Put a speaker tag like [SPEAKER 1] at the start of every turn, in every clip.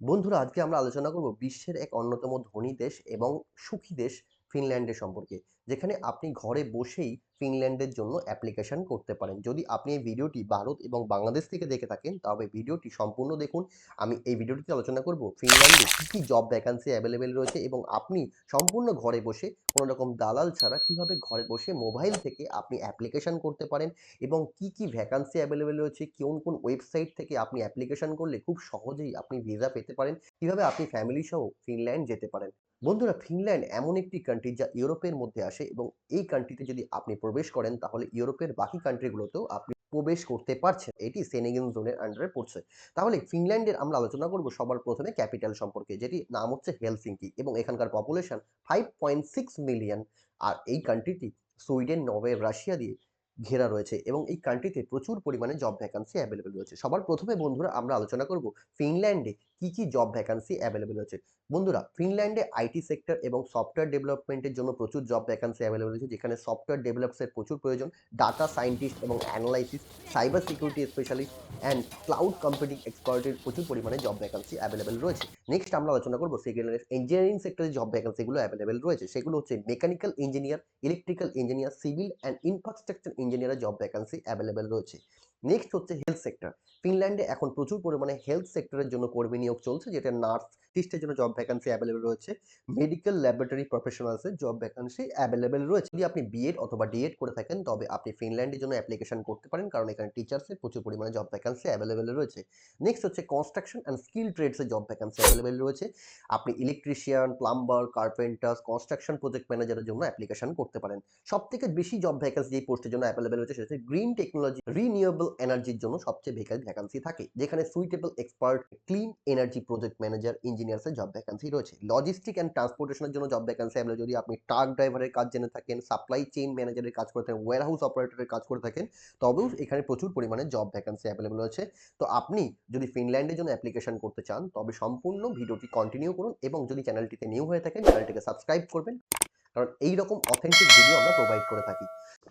[SPEAKER 1] বন্ধুরা, আজকে আমরা আলোচনা করব বিশ্বের এক অন্যতম ধনী দেশ এবং সুখী দেশ ফিনল্যান্ডের সম্পর্কে। যেখানে আপনি ঘরে বসেই ফিনল্যান্ডের জন্য অ্যাপ্লিকেশন করতে পারেন। যদি আপনি এই ভিডিওটি ভারত এবং বাংলাদেশ থেকে দেখে থাকেন তবে ভিডিওটি সম্পূর্ণ দেখুন। আমি এই ভিডিওটিতে আলোচনা করব ফিনল্যান্ডে কী জব ভ্যাকান্সি অ্যাভেলেবেল রয়েছে এবং আপনি সম্পূর্ণ ঘরে বসে কোনো রকম দালাল ছাড়া কিভাবে ঘরে বসে মোবাইল থেকে আপনি অ্যাপ্লিকেশন করতে পারেন এবং কি ভ্যাকান্সি অ্যাভেলেবেল রয়েছে, কোন ওয়েবসাইট থেকে আপনি অ্যাপ্লিকেশন করলে খুব সহজেই আপনি ভিসা পেতে পারেন, কিভাবে আপনি ফ্যামিলি সহ ফিনল্যান্ড যেতে পারেন। বন্ধুরা, ফিনল্যান্ড এমন একটি কান্ট্রি যা ইউরোপের মধ্যে আসে এবং এই কান্ট্রিতে যদি আপনি প্রবেশ করেন তাহলে ইউরোপের বাকি কান্ট্রিগুলোতেও আপনি প্রবেশ করতে পারছেন। এটি সেনেগেন জোনের আন্ডারে পড়ছে। তাহলে ফিনল্যান্ডের আমরা আলোচনা করব সবার প্রথমে ক্যাপিটাল সম্পর্কে, যেটি নাম হচ্ছে হেলসিঙ্কি এবং এখানকার পপুলেশন 5.6 মিলিয়ন। আর এই কান্ট্রিটি সুইডেন, নরওয়ে, রাশিয়া দিয়ে ঘেরা রয়েছে এবং এই কান্ট্রিতে প্রচুর পরিমাণে জব ভ্যাকান্সি অ্যাভেলেবেল রয়েছে। সবার প্রথমে বন্ধুরা আমরা আলোচনা করব ফিনল্যান্ডে কি জব ভ্যাকান্সি অ্যাভেলেবেল রয়েছে। বন্ধুরা, ফিনল্যান্ডে আইটি সেক্টর এবং সফটওয়্যার ডেভেলপমেন্টের জন্য প্রচুর জব ভ্যাকান্সি অ্যাভেলেবেল রয়েছে, যেখানে সফটওয়্যার ডেভেলপসের প্রচুর প্রয়োজন। ডাটা সায়েন্টিস্ট এবং analysis, cyber security specialist and cloud computing এক্সপার্টের প্রচুর পরিমাণে জব ভ্যাকান্সি অ্যাভেলেবেল রয়েছে। নেক্সট আমরা আলোচনা করব সেকেন্ড ইঞ্জিনিয়ারিং সেক্টরে জব ভ্যাকান্সিগুলো অ্যাভেলেবেল রয়েছে। সেগুলো হচ্ছে mechanical engineer, electrical engineer, civil and infrastructure ইঞ্জিনিয়ারের জব ভ্যাকান্সি অ্যাভেলেবেল রয়েছে। নেক্সট হচ্ছে হেলথ সেক্টর। ফিনল্যান্ডে এখন প্রচুর পরিমাণে হেলথ সেক্টরের জন্য কর্মী নিয়োগ চলছে, যেটা নার্স টিস্টের জন্য জব ভ্যাকান্সি অ্যাভেলেবেল রয়েছে। মেডিকেল ল্যাবরেটরি প্রফেশনালসের জব ভ্যাকান্সি অ্যাভেলেবেল রয়েছে। যদি আপনি বিএড অথবা ডিএড করে থাকেন তবে আপনি ফিনল্যান্ডের জন্য অ্যাপ্লিকেশন করতে পারেন, কারণ এখানে টিচার্সের প্রচুর পরিমাণে জব ভ্যাকান্সি অ্যাভেলেবেল রয়েছে। নেক্সট হচ্ছে কনস্ট্রাকশন অ্যান্ড স্কিল ট্রেডসের জব ভ্যাকান্সি অ্যাভেলেবেল রয়েছে। আপনি electrician, plumber, carpenters, construction project ম্যানেজারের জন্য অ্যাপ্লিকেশন করতে পারেন। সবথেকে বেশি জব ভ্যাকান্সি যেই পোস্টের জন্য অ্যাভেলেবেল রয়েছে সেটা হচ্ছে গ্রিন টেকনোলজি, রিনিউয়েবল এনার্জির জন্য সবচেয়ে ভ্যাকান্সি থাকে, যেখানে suitable expert, clean energy project manager, ইঞ্জিনিয়ার্সের জব ভ্যাকান্সি রয়েছে। লজিস্টিক অ্যান্ড ট্রান্সপোর্টেশনের জন্য জব ভ্যাকান্সি অ্যাভেলেবেল। যদি আপনি ট্রাক ড্রাইভারের কাজ জেনে থাকেন, সাপ্লাই চেইন ম্যানেজারের কাজ করে থাকেন, ওয়্যারহাউস অপারেটরের কাজ করে থাকেন, তবেও এখানে প্রচুর পরিমাণে জব ভ্যাকান্সি অ্যাভেলেবেল রয়েছে। তো আপনি যদি ফিনল্যান্ডের জন্য অ্যাপ্লিকেশন করতে চান তবে সম্পূর্ণ ভিডিওটি কন্টিনিউ করুন এবং যদি চ্যানেলটিতে নিউ হয়ে থাকেন চ্যানেলটিকে সাবস্ক্রাইব করবেন, কারণ এইরকম অথেন্টিক ভিডিও আমরা প্রোভাইড করে থাকি।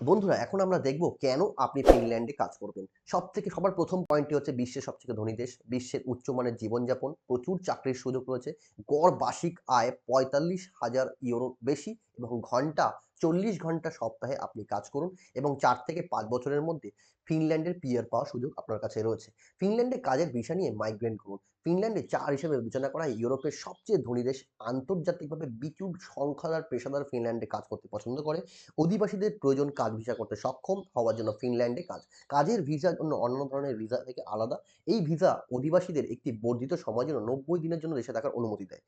[SPEAKER 1] বন্ধুরা, এখন আমরা দেখব কেন আপনি ফিনল্যান্ডে কাজ করবেন। সবার প্রথম পয়েন্টটি হচ্ছে বিশ্বের সবথেকে ধনী দেশ, বিশ্বের উচ্চমানের জীবনযাপন, প্রচুর চাকরির সুযোগ রয়েছে, গড় বার্ষিক আয় 45,000 ইউরোর বেশি এবং ঘন্টা 40 ঘন্টা সপ্তাহে আপনি কাজ করুন এবং 4 থেকে 5 বছরের মধ্যে ফিনল্যান্ডের পিআর পাওয়ার সুযোগ আপনার কাছে রয়েছে। ফিনল্যান্ডে কাজের ভিসা নিয়ে মাইগ্রেন্ট করুন। ফিনল্যান্ডে 4 হিসেবে বিবেচনা করা হয় ইউরোপের সবচেয়ে ধনী দেশ। আন্তর্জাতিকভাবে বিপুল সংখ্যার পেশাদার ফিনল্যান্ডে কাজ করতে পছন্দ করে। অধিবাসীদের প্রয়োজন কাজ ভিসা করতে সক্ষম হওয়ার জন্য ফিনল্যান্ডে কাজ। কাজের ভিসার জন্য অন্য ধরনের ভিসা থেকে আলাদা। এই ভিসা অধিবাসীদের একটি বর্ধিত সময়ের জন্য 90 দিনের জন্য দেশে থাকার অনুমতি দেয়।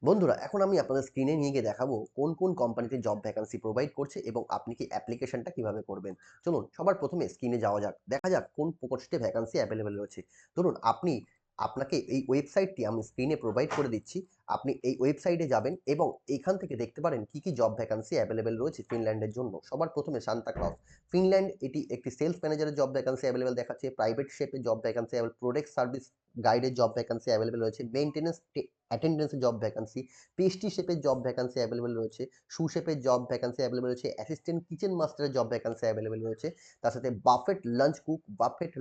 [SPEAKER 1] বন্ধুরা, এখন আমি আপনাদের স্ক্রিনে নিয়ে গিয়ে দেখাবো কোন কোম্পানিতে জব ভ্যাকান্সি প্রোভাইড করছে এবং আপনি কি অ্যাপ্লিকেশনটা কিভাবে করবেন। চলুন সবার প্রথমে স্ক্রিনে যাওয়া যাক, দেখা যাক কোন পোস্টে ভ্যাকান্সি অ্যাভেলেবেল রয়েছে। ধরুন আপনাকে এই ওয়েবসাইটটি আমি স্ক্রিনে প্রোভাইড করে দিচ্ছি। আপনি এই ওয়েবসাইটে যাবেন এবং এইখান থেকে দেখতে পারেন কি জব ভ্যাকান্সি অ্যাভেলেবেল রয়েছে ফিনল্যান্ডের জন্য। সবার প্রথমে সান্তা ক্লজ ফিনল্যান্ড, এটি একটি সেলস ম্যানেজারের জব ভ্যাকান্সি অ্যাভেলেবেল দেখাচ্ছে। প্রাইভেট শেপে job vacancy available, product service গাইডের জব ভ্যাকান্সি অ্যাভেলেবেল রয়েছে, মেইনটেন্যান্স অ্যাটেন্ডেন্সের জব ভ্যাকান্সি, পেস্ট্রি শেপের জব ভ্যাকান্সি অ্যাভেলেবেল রয়েছে, সু শেপের জব ভ্যাকান্সি অ্যাভেলেবেল রয়েছে, অ্যাসিস্ট্যান্ট কিচেন মাস্টারের জব ভ্যাকান্সি অ্যাভেলেবেল রয়েছে। তার সাথে বাফেট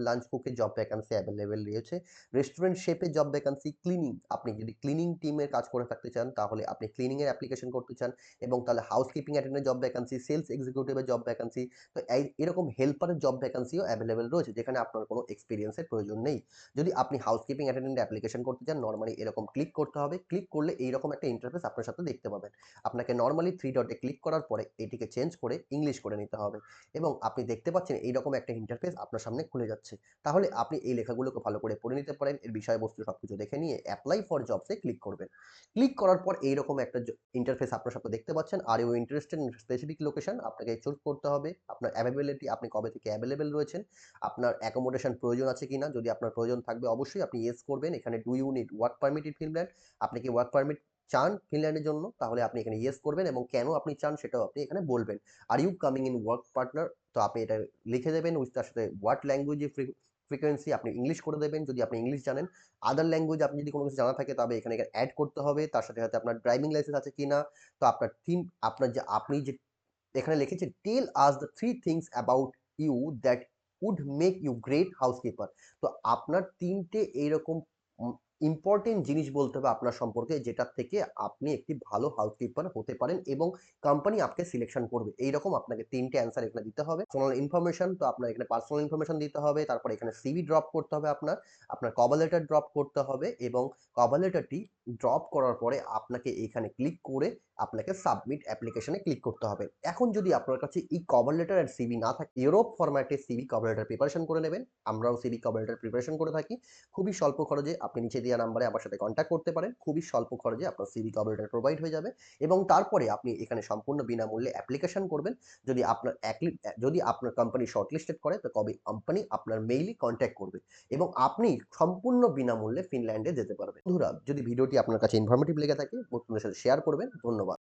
[SPEAKER 1] লাঞ্চ কুকের জব ভ্যাকান্সি অ্যাভেলেবেল রয়েছে। রেস্টুরেন্ট শেফের জব ভ্যাকান্সি, ক্লিনিং, আপনি যদি ক্লিনিং টিমের কাজ করে থাকতে চান তাহলে আপনি ক্লিনিং এর অ্যাপ্লিকেশন করতে চান এবং তাহলে হাউসকিপিং অ্যাটেন্ডেন্টের জব ভ্যাকান্সি, সেলস এক্সিকিউটিভের জব ভ্যাকান্সি। তো এরকম হেল্পারের জব ভ্যাকান্সিও অ্যাভেলেবেল রয়েছে, যেখানে আপনার কোনো এক্সপিরিয়েন্সের প্রয়োজন নেই। যদি আপনি হাউসকিপিং অ্যাটেন্ডেন্ট অ্যাপ্লিকেশন করতে চান নরমালি এরকম ক্লিক করতে হবে। ক্লিক করলে এইরকম একটা ইন্টারফেস আপনার সাথে দেখতে পাবেন। আপনাকে নরমালি 3 ডটে ক্লিক করার পরে এটিকে চেঞ্জ করে ইংলিশ করে নিতে হবে এবং আপনি দেখতে পাচ্ছেন এইরকম একটা ইন্টারফেস আপনার সামনে খুলে যাচ্ছে। তাহলে আপনি এই লেখাগুলোকে ভালো করে পড়ে নিতে পারেন, এর বিষয়বস্তু সবকিছু দেখে নিয়ে অ্যাপ্লাই ফর জবসে ক্লিক করবেন। ক্লিক করার পর এইরকম একটা ইন্টারফেস আপনার সাথে দেখতে পাচ্ছেন। Are you interested in specific location, আপনাকে চুজ করতে হবে। আপনার অ্যাভেলেবিলিটি, আপনি কবে থেকে অ্যাভেলেবেল রয়েছেন, আপনার অ্যাকোমোডেশন প্রয়োজন আছে কিনা, যদি আপনার প্রয়োজন থাকবে অবশ্যই আপনি ইয়েস করবেন। এখানে do you need work permit in Finland, আপনি কি ওয়ার্ক পারমিট চান ফিনল্যান্ডের জন্য, তাহলে আপনি এখানে ইয়েস করবেন এবং কেন আপনি চান সেটাও আপনি এখানে বলবেন। Are you coming in work partner, তো আপনি এটা লিখে দেবেন উইথ তার সাথে হোয়াট ল্যাঙ্গুয়েজ ফ্রিকোয়েন্সি আপনি ইংলিশ করে দেবেন যদি আপনি ইংলিশ জানেন। আদার ল্যাঙ্গুয়েজ আপনি যদি কোনো কিছু জানা থাকে তবে এখানে অ্যাড করতে হবে। তার সাথে সাথে আপনার ড্রাইভিং লাইসেন্স আছে কিনা। তো আপনার থিম, আপনি যে এখানে লিখেছে tell us the 3 things about you that would make you great housekeeper. তো আপনার 3টে এইরকম ইম্পোর্টেন্ট জিনিস বলতে হবে আপনার সম্পর্কে যেটার থেকে আপনি একটি ভালো হাউসকিপার হতে পারেন এবং কোম্পানি আপনাকে সিলেকশন করবে। এইরকম আপনাকে ৩ টে অ্যান্সার এখানে দিতে হবে। পার্সোনাল ইনফরমেশন তো আপনার এখানে পার্সোনাল ইনফরমেশন দিতে হবে। তারপরে এখানে সিভি ড্রপ করতে হবে আপনার কভার লেটার ড্রপ করতে হবে এবং কভার লেটারটি ড্রপ করার পরে আপনাকে এখানে ক্লিক করে আপনাকে সাবমিট অ্যাপ্লিকেশন এ ক্লিক করতে হবে। এখন যদি আপনার কাছে এই কভার লেটার আর সিভি না থাকে, ইউরোপ ফরম্যাটে সিভি কভার লেটার প্রিপারেশন করে নেবেন। আমরাও সিভি কভার লেটার প্রিপারেশন করে থাকি। খুবই স্বল্প খরচে আপনি নিচে দেওয়া নাম্বারে আমার সাথে কনট্যাক্ট করতে পারেন। খুবই স্বল্প খরচে আপনার সিভি কভার লেটার প্রোভাইড হয়ে যাবে এবং তারপরে আপনি এখানে সম্পূর্ণ বিনামূল্যে অ্যাপ্লিকেশন করবেন। যদি আপনার কোম্পানি শর্টলিস্টেড করে তো কবে কোম্পানি আপনার মেইলে কনট্যাক্ট করবে এবং আপনি সম্পূর্ণ বিনামূল্যে ফিনল্যান্ডে যেতে পারবেন। বন্ধুরা, যদি ভিডিওটি আপনার কাছে ইনফরমেটিভ লেগে থাকে বন্ধুদের সাথে শেয়ার করবেন। ধন্যবাদ।